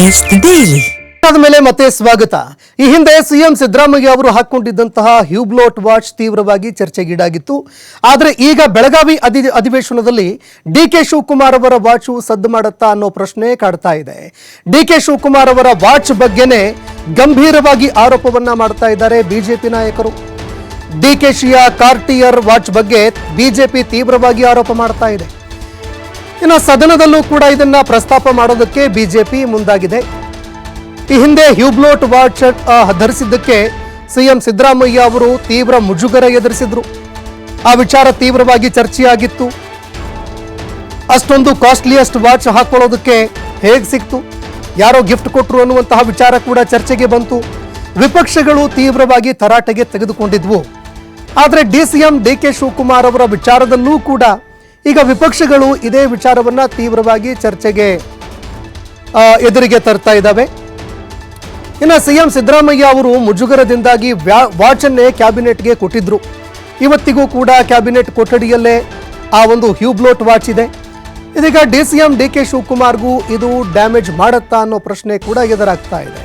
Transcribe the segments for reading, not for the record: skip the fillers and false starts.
News daily ಆದಮೇಲೆ ಮತ್ತೆ ಸ್ವಾಗತ. ಈ ಹಿಂದೆ ಸಿಎಂ ಸಿದ್ದರಾಮಯ್ಯ ಅವರು ಹಾಕೊಂಡಿದ್ದಂತಹ ಹ್ಯೂಬ್ಲೋಟ್ ವಾಚ್ ತೀವ್ರವಾಗಿ ಚರ್ಚೆಗೀಡಾಗಿತ್ತು. ಆದರೆ ಈಗ ಬೆಳಗಾವಿ ಅಧಿವೇಶನದಲ್ಲಿ ಡಿಕೆ ಶಿವಕುಮಾರ್ ಅವರ ವಾಚು ಸದ್ದು ಮಾಡುತ್ತಾ ಅನ್ನೋ ಪ್ರಶ್ನೆ ಕಾಡ್ತಾ ಇದೆ. ಡಿಕೆ ಶಿವಕುಮಾರ್ ಅವರ ವಾಚ್ ಬಗ್ಗೆನೇ ಗಂಭೀರವಾಗಿ ಆರೋಪವನ್ನ ಮಾಡ್ತಾ ಇದ್ದಾರೆ ಬಿಜೆಪಿ ನಾಯಕರು. ಡಿಕೆಶಿಯ ಕಾರ್ಟಿಯರ್ ವಾಚ್ ಬಗ್ಗೆ ಬಿಜೆಪಿ ತೀವ್ರವಾಗಿ ಆರೋಪ ಮಾಡ್ತಾ ಇದೆ. ಇನ್ನು ಸದನದಲ್ಲೂ ಕೂಡ ಇದನ್ನ ಪ್ರಸ್ತಾಪ ಮಾಡೋದಕ್ಕೆ ಬಿಜೆಪಿ ಮುಂದಾಗಿದೆ. ಈ ಹಿಂದೆ ಹ್ಯೂಬ್ಲೋಟ್ ವಾಚ್ ಧರಿಸಿದ್ದಕ್ಕೆ ಸಿಎಂ ಸಿದ್ದರಾಮಯ್ಯ ಅವರು ತೀವ್ರ ಮುಜುಗರ ಎದುರಿಸಿದ್ರು. ಆ ವಿಚಾರ ತೀವ್ರವಾಗಿ ಚರ್ಚೆಯಾಗಿತ್ತು. ಅಷ್ಟೊಂದು ಕಾಸ್ಟ್ಲಿಯಸ್ಟ್ ವಾಚ್ ಹಾಕೊಳ್ಳೋದಕ್ಕೆ ಹೇಗೆ ಸಿಕ್ತು, ಯಾರೋ ಗಿಫ್ಟ್ ಕೊಟ್ಟರು ಅನ್ನುವಂತಹ ವಿಚಾರ ಕೂಡ ಚರ್ಚೆಗೆ ಬಂತು. ವಿಪಕ್ಷಗಳು ತೀವ್ರವಾಗಿ ತರಾಟೆಗೆ ತೆಗೆದುಕೊಂಡಿದ್ವು. ಆದರೆ ಡಿಸಿಎಂ ಡಿಕೆ ಶಿವಕುಮಾರ್ ಅವರ ವಿಚಾರದಲ್ಲೂ ಕೂಡ ಈಗ ವಿಪಕ್ಷಗಳು ಇದೇ ವಿಚಾರವನ್ನ ತೀವ್ರವಾಗಿ ಚರ್ಚೆಗೆ ಎದುರಿಗೆ ತರ್ತಾ ಇದ್ದಾವೆ. ಇನ್ನು ಸಿಎಂ ಸಿದ್ದರಾಮಯ್ಯ ಅವರು ಮುಜುಗರದಿಂದಾಗಿ ವಾಚನ್ನೇ ಕ್ಯಾಬಿನೆಟ್ಗೆ ಕೊಟ್ಟಿದ್ರು. ಇವತ್ತಿಗೂ ಕೂಡ ಕ್ಯಾಬಿನೆಟ್ ಕೊಠಡಿಯಲ್ಲೇ ಆ ಒಂದು ಹ್ಯೂಬ್ಲೋಟ್ ವಾಚ್ ಇದೆ. ಇದೀಗ ಡಿಸಿಎಂ ಡಿಕೆ ಶಿವಕುಮಾರ್ಗೂ ಇದು ಡ್ಯಾಮೇಜ್ ಮಾಡುತ್ತಾ ಅನ್ನೋ ಪ್ರಶ್ನೆ ಕೂಡ ಎದುರಾಗ್ತಾ ಇದೆ.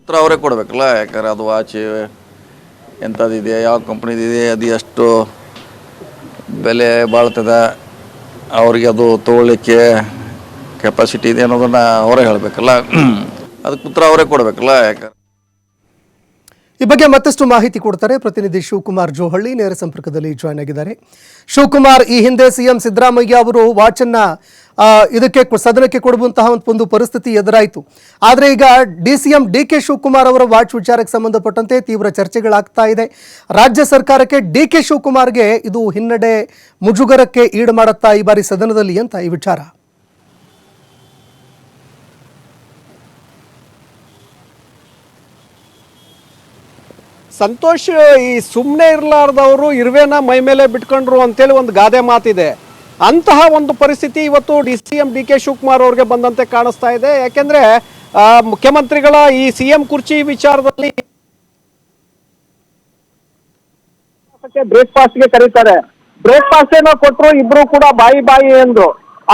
ಉತ್ತರ ಅವರೇ ಕೊಡಬೇಕಲ್ಲ, ಯಾಕಂದ್ರೆ ಅದು ವಾಚ್ ಎಂಥದ್ದಿದೆ, ಯಾವ ಕಂಪ್ನಿದಿದೆ, ಅದು ಎಷ್ಟು ಬೆಲೆ ಬಾಳ್ತದೆ, ಅವ್ರಿಗೆ ಅದು ತೊಗೊಳ್ಳಿಕ್ಕೆ ಕೆಪಾಸಿಟಿ ಇದೆ ಅನ್ನೋದನ್ನು ಅವರೇ ಹೇಳಬೇಕಲ್ಲ. ಅದಕ್ಕೆ ಉತ್ತರ ಅವರೇ ಕೊಡಬೇಕಲ್ಲ. ಯಾಕಂದ್ರೆ ಈ ಬಗ್ಗೆ ಮತ್ತಷ್ಟು ಮಾಹಿತಿ ಕೊಡ್ತಾರೆ ಪ್ರತಿನಿಧಿ ಶಿವಕುಮಾರ್ ಜೋಹಳ್ಳಿ, ನೇರ ಸಂಪರ್ಕದಲ್ಲಿ ಜಾಯ್ನ್ ಆಗಿದ್ದಾರೆ. ಶಿವಕುಮಾರ್, ಈ ಹಿಂದೆ ಸಿಎಂ ಸಿದ್ದರಾಮಯ್ಯ ಅವರು ವಾಚನ್ನ ಇದಕ್ಕೆ ಸದನಕ್ಕೆ ಕೊಡುವಂತಹ ಒಂದು ಪರಿಸ್ಥಿತಿ ಎದುರಾಯಿತು. ಆದರೆ ಈಗ ಡಿಸಿಎಂ ಡಿಕೆ ಶಿವಕುಮಾರ್ ಅವರ ವಾಚ್ ವಿಚಾರಕ್ಕೆ ಸಂಬಂಧಪಟ್ಟಂತೆ ತೀವ್ರ ಚರ್ಚೆಗಳಾಗ್ತಾ ಇದೆ. ರಾಜ್ಯ ಸರ್ಕಾರಕ್ಕೆ ಡಿಕೆ ಶಿವಕುಮಾರ್ಗೆ ಇದು ಹಿನ್ನಡೆ, ಮುಜುಗರಕ್ಕೆ ಈಡು ಮಾಡುತ್ತಾ ಈ ಬಾರಿ ಸದನದಲ್ಲಿ ಅಂತ ಈ ವಿಚಾರ. ಸಂತೋಷ್, ಈ ಸುಮ್ಮನೆ ಇರಲಾರ್ದವರು ಇರುವೆನ ಮೈ ಮೇಲೆ ಬಿಟ್ಕೊಂಡ್ರು ಅಂತೇಳಿ ಒಂದು ಗಾದೆ ಮಾತಿದೆ. ಅಂತಹ ಒಂದು ಪರಿಸ್ಥಿತಿ ಇವತ್ತು ಡಿಸಿಎಂ ಡಿಕೆ ಶಿವಕುಮಾರ್ ಅವ್ರಿಗೆ ಬಂದಂತೆ ಕಾಣಿಸ್ತಾ ಇದೆ. ಯಾಕೆಂದ್ರೆ ಮುಖ್ಯಮಂತ್ರಿಗಳ ಈ ಸಿಎಂ ಕುರ್ಚಿ ವಿಚಾರದಲ್ಲಿ ಬ್ರೇಕ್ಫಾಸ್ಟ್ಗೆ ಕರೀತಾರೆ. ಬ್ರೇಕ್ಫಾಸ್ಟ್ ಏನೋ ಕೊಟ್ಟರು, ಇಬ್ರು ಕೂಡ ಬಾಯಿ ಎಂದು.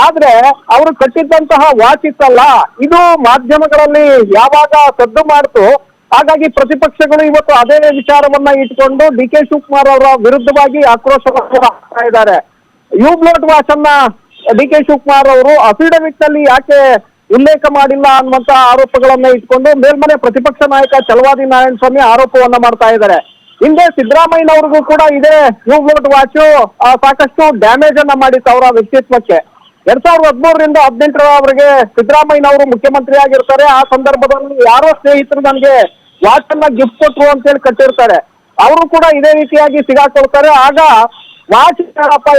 ಆದ್ರೆ ಅವರು ಕಟ್ಟಿದ್ದಂತಹ ವಾಚ್ ಇತ್ತಲ್ಲ, ಇದು ಮಾಧ್ಯಮಗಳಲ್ಲಿ ಯಾವಾಗ ಸದ್ದು ಮಾಡ್ತು, ಹಾಗಾಗಿ ಪ್ರತಿಪಕ್ಷಗಳು ಇವತ್ತು ಅದೇ ವಿಚಾರವನ್ನ ಇಟ್ಕೊಂಡು ಡಿಕೆ ಶಿವಕುಮಾರ್ ಅವರ ವಿರುದ್ಧವಾಗಿ ಆಕ್ರೋಶವನ್ನು ಹಾಕ್ತಾ ಇದ್ದಾರೆ. ಹ್ಯೂಬ್ಲೋಟ್ ವಾಚ್ ಅನ್ನ ಡಿಕೆ ಶಿವಕುಮಾರ್ ಅವರು ಅಫಿಡವಿಟ್ ನಲ್ಲಿ ಯಾಕೆ ಉಲ್ಲೇಖ ಮಾಡಿಲ್ಲ ಅನ್ನುವಂತ ಆರೋಪಗಳನ್ನ ಇಟ್ಕೊಂಡು ಮೇಲ್ಮನೆ ಪ್ರತಿಪಕ್ಷ ನಾಯಕ ಚಲವಾದಿ ನಾರಾಯಣಸ್ವಾಮಿ ಆರೋಪವನ್ನ ಮಾಡ್ತಾ ಇದ್ದಾರೆ. ಹಿಂದೆ ಸಿದ್ದರಾಮಯ್ಯನವ್ರಿಗೂ ಕೂಡ ಇದೇ ಹ್ಯೂಬ್ಲೋಟ್ ವಾಚ್ ಸಾಕಷ್ಟು ಡ್ಯಾಮೇಜ್ ಅನ್ನ ಮಾಡಿತ್ತು ಅವರ ವ್ಯಕ್ತಿತ್ವಕ್ಕೆ. 2013ರಿಂದ 2018ರವರೆಗೆ ಸಿದ್ದರಾಮಯ್ಯನವರು ಮುಖ್ಯಮಂತ್ರಿ ಆಗಿರ್ತಾರೆ. ಆ ಸಂದರ್ಭದಲ್ಲಿ ಯಾರೋ ಸ್ನೇಹಿತರು ನನಗೆ ವಾಚ್ ಅನ್ನ ಗಿಫ್ಟ್ ಕೊಟ್ರು ಅಂತೇಳಿ ಕಟ್ಟಿರ್ತಾರೆ. ಅವರು ಕೂಡ ಇದೇ ರೀತಿಯಾಗಿ ಸಿಗಾಕೊಳ್ತಾರೆ. ಆಗ ವಾಚ್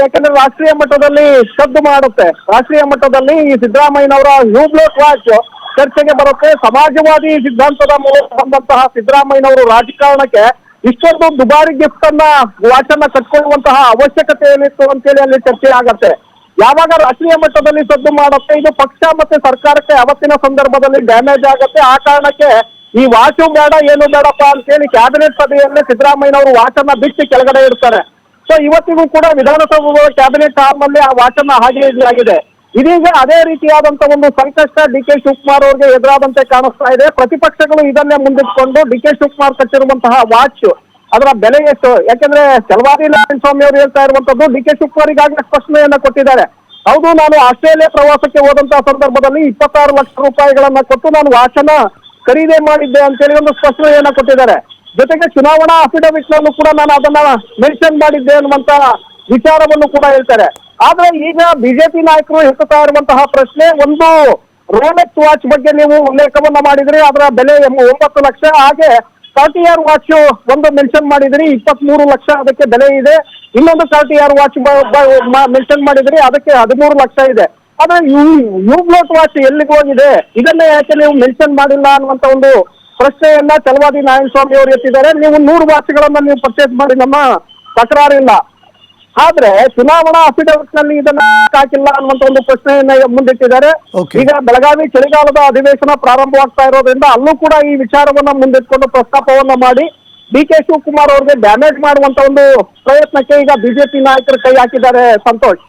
ಯಾಕಂದ್ರೆ ರಾಷ್ಟ್ರೀಯ ಮಟ್ಟದಲ್ಲಿ ಸದ್ದು ಮಾಡುತ್ತೆ. ರಾಷ್ಟ್ರೀಯ ಮಟ್ಟದಲ್ಲಿ ಈ ಸಿದ್ದರಾಮಯ್ಯನವರ ಹ್ಯೂಬ್ಲೋಟ್ ವಾಚ್ ಚರ್ಚೆಗೆ ಬರುತ್ತೆ. ಸಮಾಜವಾದಿ ಸಿದ್ಧಾಂತದ ಮೂಲಕ ಬಂದಂತಹ ಸಿದ್ದರಾಮಯ್ಯನವರು ರಾಜಕಾರಣಕ್ಕೆ ಇಷ್ಟೊಂದು ದುಬಾರಿ ಗಿಫ್ಟ್ ಅನ್ನ ವಾಚ್ ಅನ್ನ ಕಟ್ಕೊಳ್ಳುವಂತಹ ಅವಶ್ಯಕತೆ ಏನಿತ್ತು ಅಂತೇಳಿ ಅಲ್ಲಿ ಚರ್ಚೆ ಆಗತ್ತೆ. ಯಾವಾಗ ರಾಷ್ಟ್ರೀಯ ಮಟ್ಟದಲ್ಲಿ ಸದ್ದು ಮಾಡುತ್ತೆ, ಇದು ಪಕ್ಷ ಮತ್ತೆ ಸರ್ಕಾರಕ್ಕೆ ಅವತ್ತಿನ ಸಂದರ್ಭದಲ್ಲಿ ಡ್ಯಾಮೇಜ್ ಆಗುತ್ತೆ. ಆ ಕಾರಣಕ್ಕೆ ಈ ವಾಚು ಬೇಡ, ಏನು ಬೇಡಪ್ಪ ಅಂತೇಳಿ ಕ್ಯಾಬಿನೆಟ್ ಸಭೆಯಲ್ಲೇ ಸಿದ್ದರಾಮಯ್ಯನವರು ವಾಚನ್ನ ಬಿಟ್ಟು ಕೆಳಗಡೆ ಇರ್ತಾರೆ. ಸೊ ಇವತ್ತಿಗೂ ಕೂಡ ವಿಧಾನಸಭೆ ಕ್ಯಾಬಿನೆಟ್ ಹಾಲ್ ನಲ್ಲಿ ಆ ವಾಚನ್ನ ಹಾಗೆ ಇದಾಗಿದೆ. ಇದೀಗ ಅದೇ ರೀತಿಯಾದಂತ ಒಂದು ಸಂಕಷ್ಟ ಡಿಕೆ ಶಿವಕುಮಾರ್ ಅವ್ರಿಗೆ ಎದುರಾದಂತೆ ಕಾಣಿಸ್ತಾ ಇದೆ. ಪ್ರತಿಪಕ್ಷಗಳು ಇದನ್ನೇ ಮುಂದಿಟ್ಕೊಂಡು ಡಿಕೆ ಶಿವಕುಮಾರ್ ಕಟ್ಟಿರುವಂತಹ ವಾಚ್ ಅದರ ಬೆಲೆ ಎಷ್ಟು, ಯಾಕೆಂದ್ರೆ ಚಲವಾದಿ ನಾರಾಯಣಸ್ವಾಮಿ ಅವರು ಹೇಳ್ತಾ ಇರುವಂತದ್ದು ಡಿಕೆ ಶಿವಕುಮಾರ್ ಈಗಾಗಲೇ ಸ್ಪಷ್ಟನೆಯನ್ನ ಕೊಟ್ಟಿದ್ದಾರೆ. ಹೌದು, ನಾನು ಆಸ್ಟ್ರೇಲಿಯಾ ಪ್ರವಾಸಕ್ಕೆ ಹೋದಂತಹ ಸಂದರ್ಭದಲ್ಲಿ 26 ಲಕ್ಷ ರೂಪಾಯಿಗಳನ್ನ ಕೊಟ್ಟು ನಾನು ವಾಚನ್ನ ಖರೀದಿ ಮಾಡಿದ್ದೆ ಅಂತೇಳಿ ಒಂದು ಸ್ಪಷ್ಟನೆಯನ್ನ ಕೊಟ್ಟಿದ್ದಾರೆ. ಜೊತೆಗೆ ಚುನಾವಣಾ ಅಫಿಡವಿಟ್ ನಲ್ಲೂ ಕೂಡ ನಾನು ಅದನ್ನ ಮೆನ್ಷನ್ ಮಾಡಿದ್ದೆ ಅನ್ನುವಂತ ವಿಚಾರವನ್ನು ಕೂಡ ಹೇಳ್ತಾರೆ. ಆದ್ರೆ ಈಗ ಬಿಜೆಪಿ ನಾಯಕರು ಎತ್ತುತ್ತಾ ಇರುವಂತಹ ಪ್ರಶ್ನೆ, ಒಂದು ರೋಲೆಕ್ಸ್ ವಾಚ್ ಬಗ್ಗೆ ನೀವು ಉಲ್ಲೇಖವನ್ನ ಮಾಡಿದ್ರಿ, ಅದರ ಬೆಲೆ 9 ಲಕ್ಷ. ಹಾಗೆ ಕಾರ್ಟಿಯರ್ ವಾಚ್ ಒಂದು ಮೆನ್ಷನ್ ಮಾಡಿದ್ರಿ, 23 ಲಕ್ಷ ಅದಕ್ಕೆ ಬೆಲೆ ಇದೆ. ಇನ್ನೊಂದು ಕಾರ್ಟಿಯರ್ ವಾಚ್ ಮೆನ್ಷನ್ ಮಾಡಿದ್ರಿ, ಅದಕ್ಕೆ 13 ಲಕ್ಷ ಇದೆ. ಆದ್ರೆ ಹ್ಯೂಬ್ಲೋಟ್ ವಾಚ್ ಎಲ್ಲಿಗೆ ಹೋಗಿದೆ, ಇದನ್ನ ಯಾಕೆ ನೀವು ಮೆನ್ಷನ್ ಮಾಡಿಲ್ಲ ಅನ್ನುವಂತ ಒಂದು ಪ್ರಶ್ನೆಯನ್ನ ಚಲವಾದಿ ನಾರಾಯಣಸ್ವಾಮಿ ಅವರು ಎತ್ತಿದ್ದಾರೆ. ನೀವು 100 ವಾಚ್ಗಳನ್ನ ನೀವು ಪರ್ಚೇಸ್ ಮಾಡಿ, ನಮ್ಮ ತಕರಾರಿಲ್ಲ. ಆದ್ರೆ ಚುನಾವಣಾ ಅಫಿಡವಿಟ್ ನಲ್ಲಿ ಇದನ್ನ ಹಾಕಿಲ್ಲ ಅನ್ನುವಂತ ಒಂದು ಪ್ರಶ್ನೆಯನ್ನ ಮುಂದಿಟ್ಟಿದ್ದಾರೆ. ಈಗ ಬೆಳಗಾವಿ ಚಳಿಗಾಲದ ಅಧಿವೇಶನ ಪ್ರಾರಂಭವಾಗ್ತಾ ಇರೋದ್ರಿಂದ ಅಲ್ಲೂ ಕೂಡ ಈ ವಿಚಾರವನ್ನ ಮುಂದಿಟ್ಕೊಂಡು ಪ್ರಸ್ತಾಪವನ್ನ ಮಾಡಿ ಡಿಕೆ ಶಿವಕುಮಾರ್ ಅವ್ರಿಗೆ ಡ್ಯಾಮೇಜ್ ಮಾಡುವಂತ ಒಂದು ಪ್ರಯತ್ನಕ್ಕೆ ಈಗ ಬಿಜೆಪಿ ನಾಯಕರು ಕೈ ಹಾಕಿದ್ದಾರೆ. ಸಂತೋಷ್,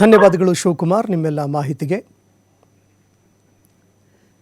ಧನ್ಯವಾದಗಳು ಶಿವಕುಮಾರ್ ನಿಮ್ಮೆಲ್ಲ ಮಾಹಿತಿಗೆ.